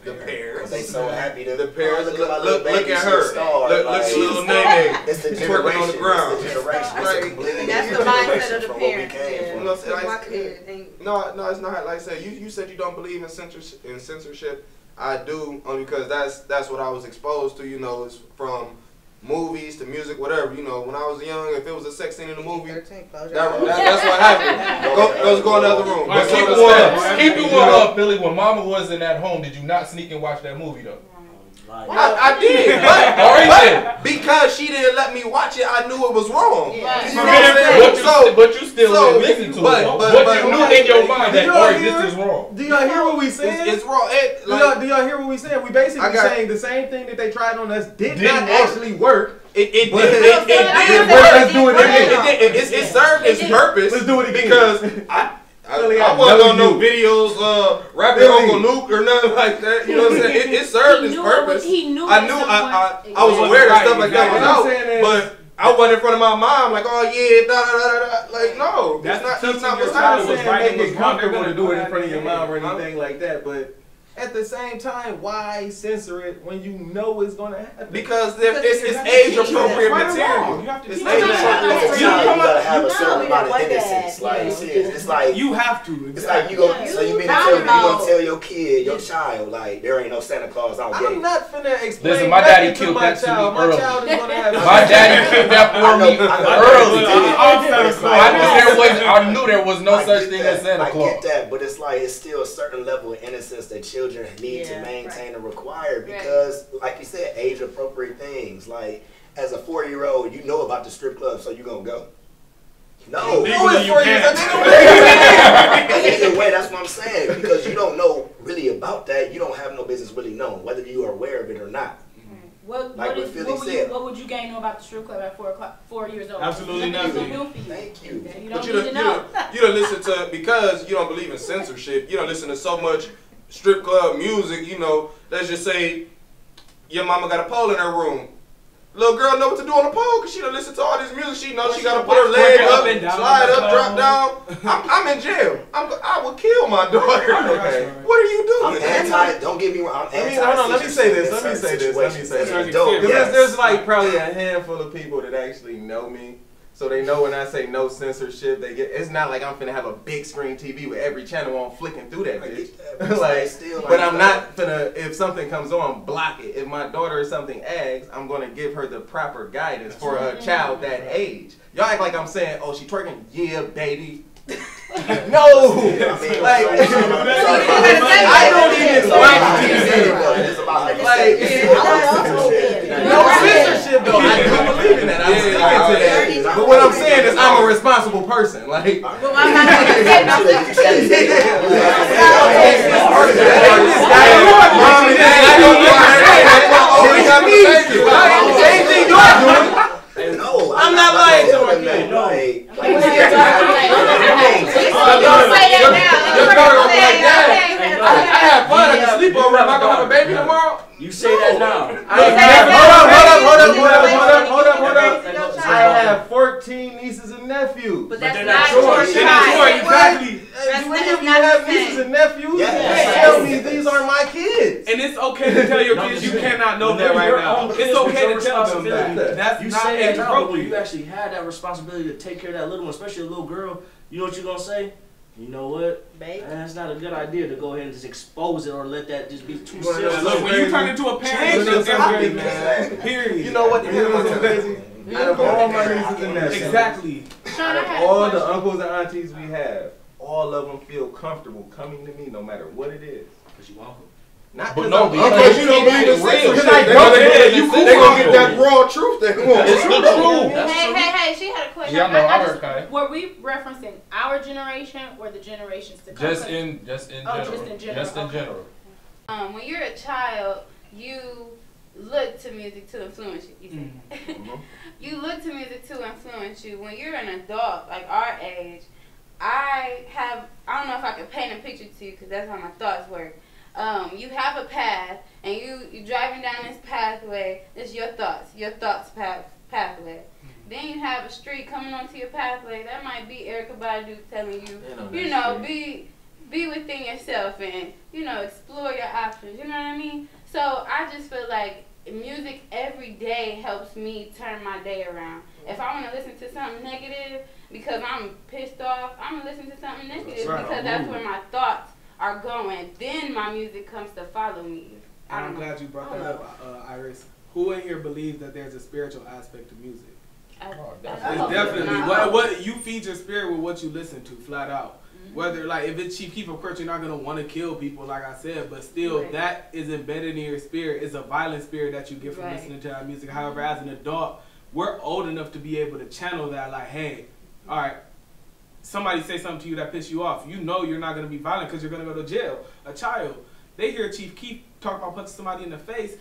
The parents. 'Cause they so happy to The parents. look at my little Look baby, at she's a her. star. Look like, at little Nene. it's the She's generation. twerking on the ground. It's the generation. It's a Right. completely And that's the different mindset generation of the from where we parents. came Yeah. from. You know, So my like, kid ain't. no, it's not like I said. You said you don't believe in censorship. I do, only because that's what I was exposed to. You know, it's from movies to music, whatever. You know, when I was young, if it was a sex scene in the movie, 13, close your that's eyes. what happened. Go in the other room. But keep it one, keep it one up, Billy. When Mama wasn't at home, did you not sneak and watch that movie though? Like, I did, but because she didn't let me watch it, I knew it was wrong. Yeah. You know what I'm saying? But you still so- didn't listen to but- it. but- But you knew in your mind that, You know all right, here- this is wrong. Do y'all hear what we saying? It's wrong. Do y'all hear what we saying? We basically I got- saying the same thing that they tried on us did Didn't not work. actually work. It did But- work. Let's do it again. It served its purpose. Let's do it again. Because I wasn't on no videos rapping Uncle Luke or nothing like that. You know what I'm saying? It served its purpose. He knew I knew I was aware that stuff like that was What I'm out, saying is- but I wasn't in front of my mom like, oh yeah, da da da da. Like no, That's that's teaching not your what's child I'm happening. was saying right make and was it wrong, they're comfortable to gonna do it do in front of your that. mom or anything like that, but at the same time, why censor it when you know it's gonna happen? Because it's age appropriate material. You have to It's teach age them. appropriate You material. gotta have a You certain know amount of what that- innocence. Like, you know. serious. It's like You have to. it's like you go. Yeah. So you mean to Talk tell me you about- gonna tell your kid, your child, like there ain't no Santa Claus out there? I'm not finna explain. Listen, my daddy nothing to killed my that to me child. My early. child is gonna have. My daddy killed that for me early. I knew there was no such thing as Santa I Claus. get that, but it's like it's still a certain level of innocence that children need to Yeah, maintain and require because, like you said, age appropriate things. Like as a 4-year-old, you know about the strip club, so you gonna go. No, Legally, you can't. But either way, that's what I'm saying because you don't know really about that. You don't have no business really knowing whether you are aware of it or not. What, Like what, what is, Philly what, would you, said. what would you gain know about the strip club at 4 years old? Absolutely Nothing. nothing. It's gonna do for you. Thank you. You But don't you need to know. don't listen to, because you don't believe in censorship, you don't listen to so much strip club music, you know, let's just say your mama got a pole in her room. Little girl know what to do on the pole because she don't listen to all this music. She knows she got to put her leg up, and down, slide up, down. drop down. I'm in jail. I would kill my daughter. Okay. What are you I'm doing? anti. Don't get me wrong. I'm anti. Hold on. Let me say this. Let me say this. Dope. Because there's like probably a handful of people that actually know me. So they know when I say no censorship, they get. It's not like I'm finna have a big screen TV with every channel on flicking through that I bitch. get that, but like, still, like, but I'm not finna. If something comes on, block it. If my daughter or something asks, I'm gonna give her the proper guidance for a child that age. Y'all act like I'm saying, oh, she twerking, yeah, baby. No, like I don't even watch TV. It's about Like, no censorship though. I do believe in that. I'm sticking to that. But what I'm saying is I'm a responsible person. Like, I'm not lying to my kid. No. I had fun at the sleepover. Am I gonna have a baby tomorrow? You say that now. Hold up. I have 14 nieces and nephews. But that's they're not not your yours. They're not yours, child. exactly. Do any of you not have the nieces same. and nephews? Yes. You tell me these aren't my kids. And it's okay to tell your No, kids I'm you saying, cannot know when that they're right your now. own It's kids, okay your to tell them responsibility. that. That's You not say that age now, but when appropriate. you actually had that responsibility to take care of that little one, especially a little girl, you know what you're gonna say? You know what? Babe. That's not a good idea to go ahead and just expose it or let that just be too Well, serious. Look, when you turn into a parent, it's different, man. Period. You know what? You know what's so crazy? Out of all my nieces and nephews, Exactly. out of all the uncles and aunties we have, all of them feel comfortable coming to me no matter what it is. Because you uncle. Not But because no, I'm because uncle, you don't believe in real because shit. I They don't. gonna get- You they cool gonna get get that raw truth they want. It's true though. Hey, she had a question. Yeah, I know. I heard Kai. Were we referencing our generation or the generations to come? Just in Oh, general. just in general, Just in okay. general. When you're a child, you look to music to influence you. You, said. You look to music to influence you. When you're an adult, like our age, I don't know if I can paint a picture to you because that's how my thoughts work. You have a path, and you driving down this pathway. It's your thoughts pathway. Then you have a street coming onto your pathway. That might be Erykah Badu telling you, be within yourself and, explore your options. You know what I mean? So I just feel like music every day helps me turn my day around. If I want to listen to something negative because I'm pissed off, I'm going to listen to something negative because that's where my thoughts are going. Then my music comes to follow me. I'm glad you brought that up, Iris. Who in here believes that there's a spiritual aspect to music? It's definitely. What you feed your spirit with what you listen to, flat out. Whether, like, if it's Chief Keef, of course, you're not going to want to kill people, like I said, but still, that is embedded in your spirit. It's a violent spirit that you get from listening to that music. However, as an adult, we're old enough to be able to channel that, like, hey, all right, somebody say something to you that pisses you off. You know you're not going to be violent because you're going to go to jail. A child, they hear Chief Keef talk about punching somebody in the face.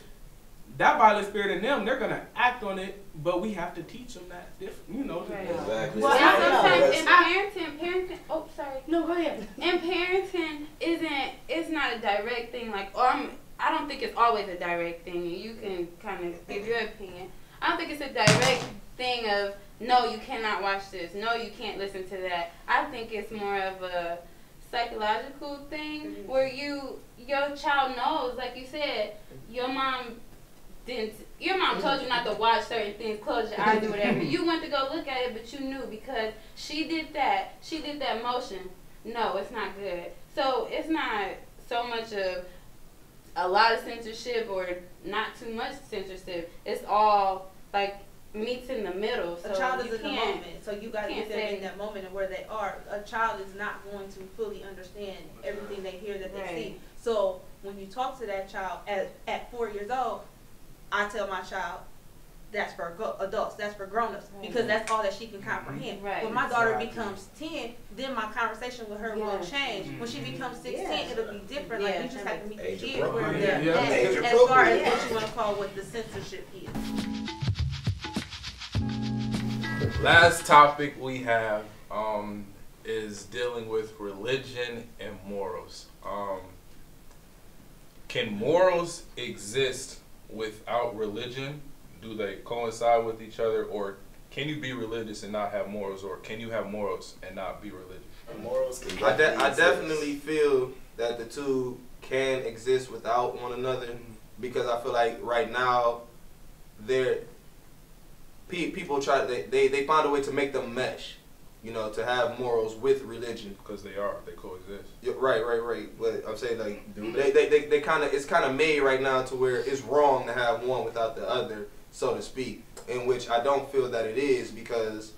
That violent spirit in them, they're going to act on it, but we have to teach them that different, Exactly. Well, sometimes in parenting, oh, sorry. No, go ahead. In parenting, it's not a direct thing. Like, I don't think it's always a direct thing. And you can kind of give your opinion. I don't think it's a direct thing of, no, you cannot watch this. No, you can't listen to that. I think it's more of a psychological thing where your child knows, like you said, your mom told you not to watch certain things, close your eyes or whatever. You went to go look at it, but you knew because she did that motion. No, it's not good. So it's not so much of a lot of censorship or not too much censorship. It's all like meets in the middle. So a child is in the moment, so you got to get them in that moment and where they are. A child is not going to fully understand everything they hear that they see. So when you talk to that child at 4 years old, I tell my child, that's for adults, that's for grown-ups, because that's all that she can comprehend. When my daughter becomes 10, then my conversation with her will change. When she becomes 16, it'll be different. Like, you just have to meet the kid where they're at, as far as what you want to call what the censorship is. Last topic we have is dealing with religion and morals. Can morals exist without religion? Do they coincide with each other, or can you be religious and not have morals, or can you have morals and not be religious? Morals can I definitely feel that the two can exist without one another, because I feel like right now people they find a way to make them mesh, to have morals with religion, because they coexist. Yeah, right. But I'm saying, like, they kind of, it's kind of made right now to where it's wrong to have one without the other, so to speak. In which I don't feel that it is, because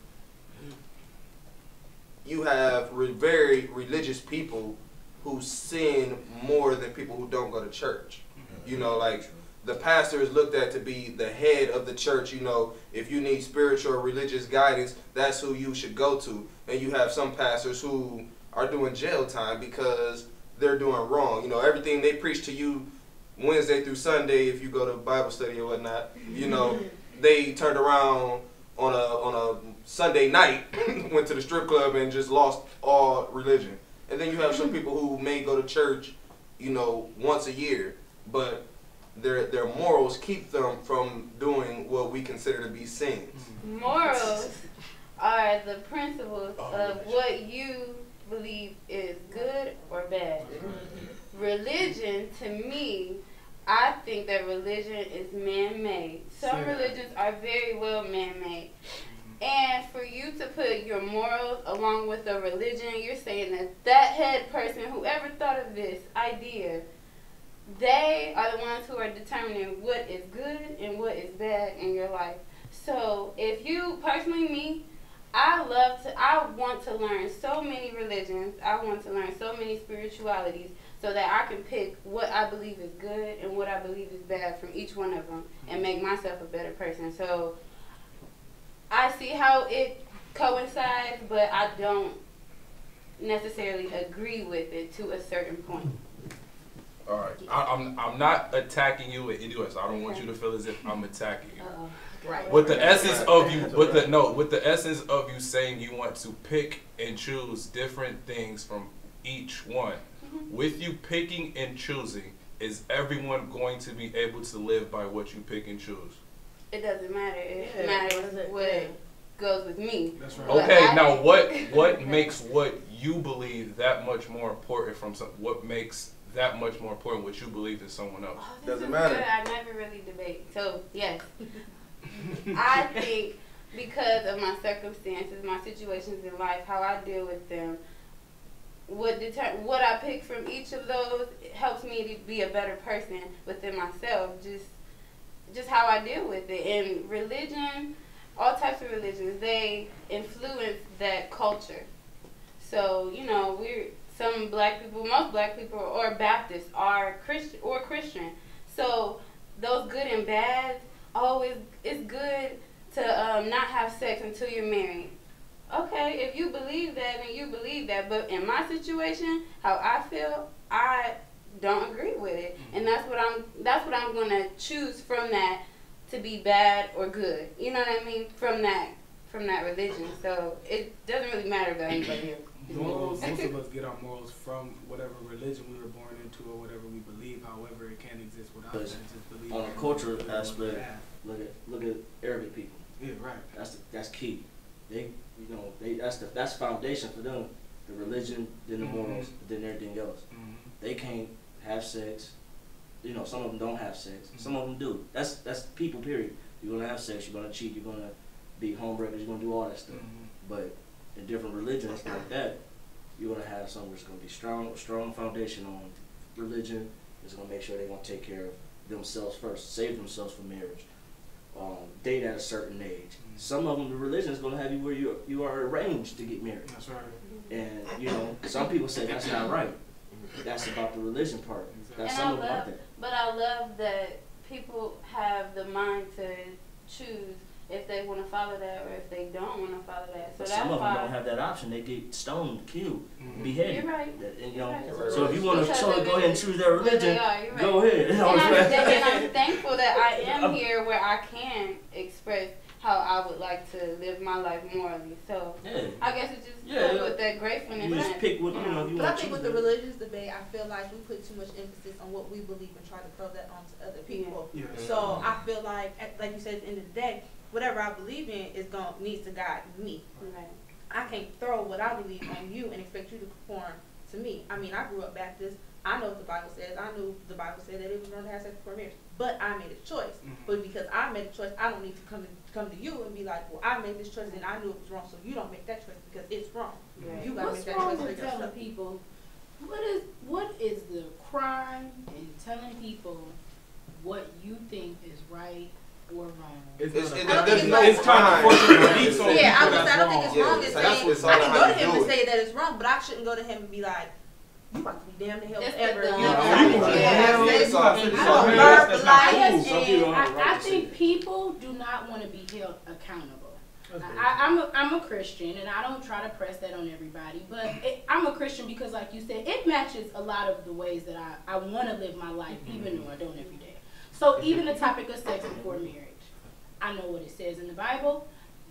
you have very religious people who sin more than people who don't go to church. Like, the pastor is looked at to be the head of the church. If you need spiritual or religious guidance, that's who you should go to. And you have some pastors who are doing jail time because they're doing wrong. Everything they preach to you Wednesday through Sunday, if you go to Bible study or whatnot, they turned around on a Sunday night went to the strip club and just lost all religion. And then you have some people who may go to church, you know, once a year, but their morals keep them from doing what we consider to be sins. Morals are the principles of what you believe is good or bad. Religion, to me, I think that religion is man-made. Some religions are very well man-made. And for you to put your morals along with a religion, you're saying that that head person, whoever thought of this idea, they are the ones who are determining what is good and what is bad in your life. So if you, personally me, I want to learn so many religions. I want to learn so many spiritualities so that I can pick what I believe is good and what I believe is bad from each one of them and make myself a better person. So I see how it coincides, but I don't necessarily agree with it to a certain point. All right, I'm not attacking you in any way, so I don't want you to feel as if I'm attacking you. Right. With the essence of you, with the essence of you saying you want to pick and choose different things from each one. With you picking and choosing, is everyone going to be able to live by what you pick and choose? It doesn't matter. It matters what goes with me. That's right. Okay, now what makes what you believe that much more important from some? What makes that much more important what you believe than someone else? Oh, Doesn't matter. Good. I never really debate. So yes, I think because of my circumstances, my situations in life, how I deal with them, what I pick from each of those helps me to be a better person within myself. Just how I deal with it. And religion, all types of religions, they influence that culture. So, you know, most black people or Baptists are Christian. So those good and bad, it's good to not have sex until you're married. Okay, if you believe that, then you believe that. But in my situation, how I feel, I don't agree with it, and that's what I'm gonna choose from that to be bad or good. You know what I mean? From that religion. So it doesn't really matter about anybody else. Morals, most of us get our morals from whatever religion we were born into or whatever we believe. However, it can't exist without that. Just believe. On a cultural aspect, look at Arabic people. Yeah, right. That's key. That's foundation for them. The religion, then the morals, then everything else. They can't have sex. You know, some of them don't have sex. Some of them do. That's people. Period. You're gonna have sex. You're gonna cheat. You're gonna be homebreakers. You're gonna do all that stuff. But in different religions like that, you're gonna have something that's gonna be strong foundation on religion. It's gonna make sure they're gonna take care of themselves first, save themselves for marriage, date at a certain age. Some of them, the religion is gonna have you where you are arranged to get married. That's right. And you know, some people say that's not right. That's about the religion part. That's some of them like that. But I love that people have the mind to choose if they want to follow that or if they don't want to follow that. So But that's some of them why don't have that option. They get stoned, killed, beheaded. You're right. And, you know, Right. so if you want to Because go ahead and choose that religion, right. go ahead. And I'm thankful that I am here where I can express how I would like to live my life morally. So Yeah. I guess it just goes with that gratefulness. You just and, pick what you know. You But I want to think choose. with the religious debate, I feel like we put too much emphasis on what we believe and try to throw that onto other people. Yeah. So I feel like you said, at the end of the day, whatever I believe in needs to guide me. Right. I can't throw what I believe on you and expect you to conform to me. I mean, I grew up Baptist. I know what the Bible says. I knew the Bible said that it was wrong to have sex before marriage. But I made a choice. But because I made a choice, I don't need to come to you and be like, well, I made this choice and I knew it was wrong, so you don't make that choice because it's wrong. Right. You gotta What's make that wrong choice for with telling yourself. people? What is the crime in telling people what you think is right or wrong? There's it's no like- crime. Yeah, I don't think it's wrong in Yeah, saying, it's all I can how go to you him do and it. say that it's wrong, but I shouldn't go to him and be like, you about to be damned to hell It's forever. the- You Yeah, know, you I can- can't it's all- say- it's I all- don't that's verbalize not Yes, Some people don't have the and right I to say think it. people do not want to be held accountable. I'm a Christian, and I don't try to press that on everybody, but I'm a Christian because, like you said, it matches a lot of the ways that I want to live my life, even though I don't every day. So even the topic of sex before marriage, I know what it says in the Bible.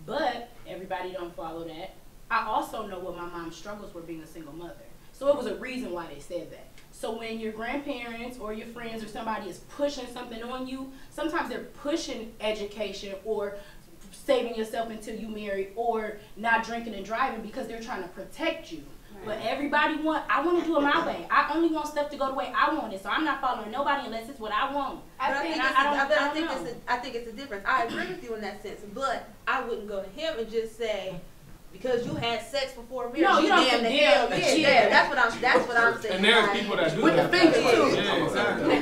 But everybody don't follow that. I also know what my mom's struggles were being a single mother. So it was a reason why they said that. So when your grandparents or your friends or somebody is pushing something on you, sometimes they're pushing education or saving yourself until you marry or not drinking and driving because they're trying to protect you. But everybody I want to do it my way. I only want stuff to go the way I want it. So I'm not following nobody unless it's what I want. I think it's a difference. I agree with you in that sense, but I wouldn't go to him and just say, because you had sex before marriage. No, you don't damn the hell. Yeah, that's what I'm saying. And there's people that do with that. the finger too. Yeah, exactly.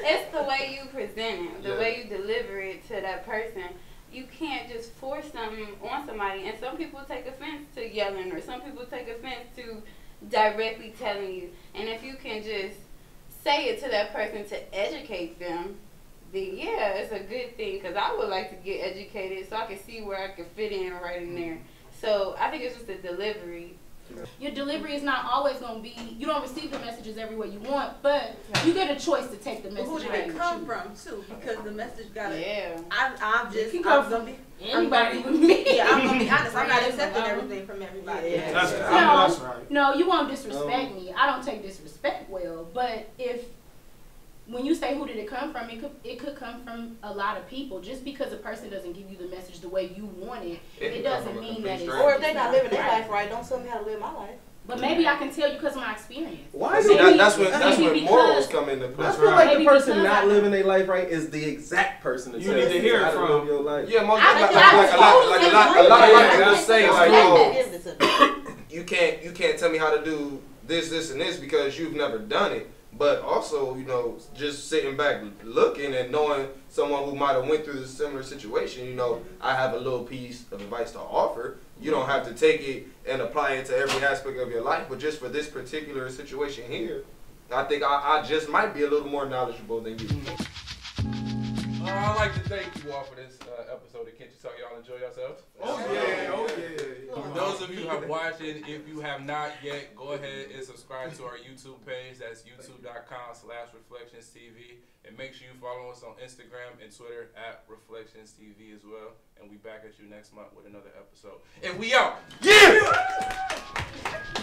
It's the way you present it, the way you deliver it to that person. You can't just force something on somebody. And some people take offense to yelling, or some people take offense to directly telling you. And if you can just say it to that person to educate them, then yeah, it's a good thing. Because I would like to get educated so I can see where I can fit in right in there. So I think it's just the delivery. Your delivery is not always going to be, you don't receive the messages every way you want, but you get a choice to take the message. Who did it come from, too? Because the message got I'm going to be anybody with me. Yeah, I'm going to be honest. I'm not accepting everything from everybody. Yeah. That's right. No, you won't disrespect me. I don't take disrespect well, but when you say who did it come from, it could come from a lot of people. Just because a person doesn't give you the message the way you want it, it doesn't mean that it's or if they're not living their life right, don't tell me how to live my life. But maybe I can tell you because of my experience. Why is it? That's when morals come into play. I feel like the person not living their life right is the exact person that you need to hear it from. Your life. Yeah, most a lot of people say like, oh, you can't tell me how to do this, and this because you've never done it. But also, you know, just sitting back looking and knowing someone who might have went through this similar situation, you know, I have a little piece of advice to offer. You don't have to take it and apply it to every aspect of your life, but just for this particular situation here, I think I just might be a little more knowledgeable than you. I'd like to thank you all for this episode of Can't You Talk. Y'all enjoy yourselves? Oh yeah. For those of you who have watched it, if you have not yet, go ahead and subscribe to our YouTube page. That's youtube.com/ReflectionsTV. And make sure you follow us on Instagram and Twitter @ReflectionsTV as well. And we back at you next month with another episode. And we out. Yeah!